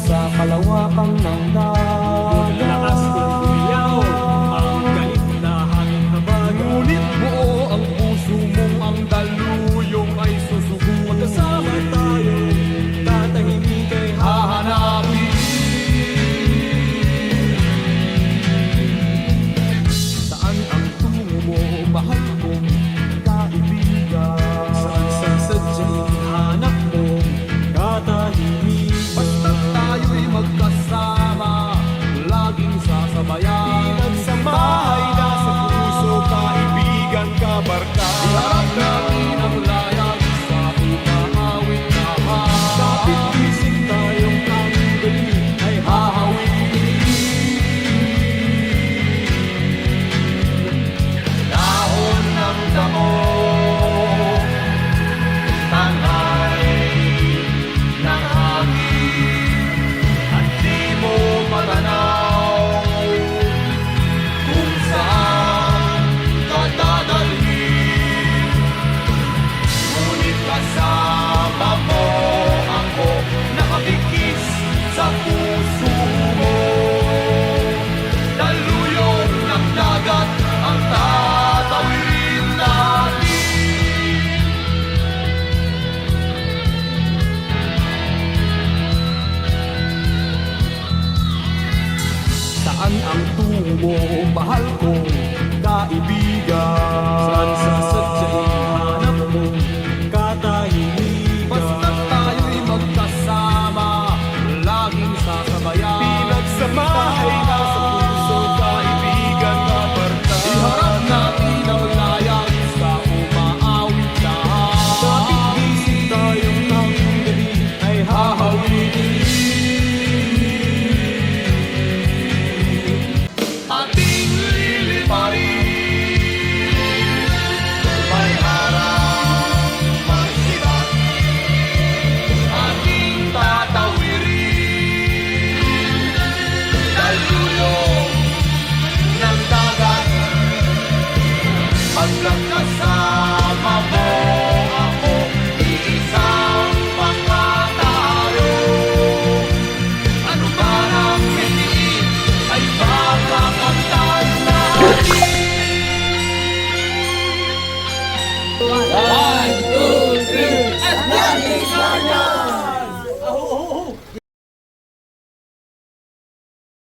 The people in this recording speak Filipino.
sa kalawakan ng dagat. Lakas kong umiyaw ang galit na hangin habag. Ngunit buo ang puso mong ang daluyong ay susugo. Magkasama tayo, tatahimik ay Hahanapin saan ang tungo mo, mahal kong kaibigan. saan sa sadyang hanap mo, katahimikan. Basta't tayo'y magkasama, laging sasabayan. Pinagsamahay na sa puso, kaibigan, kabarkada. Iharap natin ang layag sa umahawit na Kapit gising tayong tanggalin ay hahawin. Dahon ng damo, tanghay ng hangin, at di mo matanaw kung saan ka dadalhin. Ngunit kasama mo ako, nakabigis sa puso mo. Daluyong ng dagat ang tatawirin natin. Saan ang tungo mo, mahal kong kaibigan? saan sa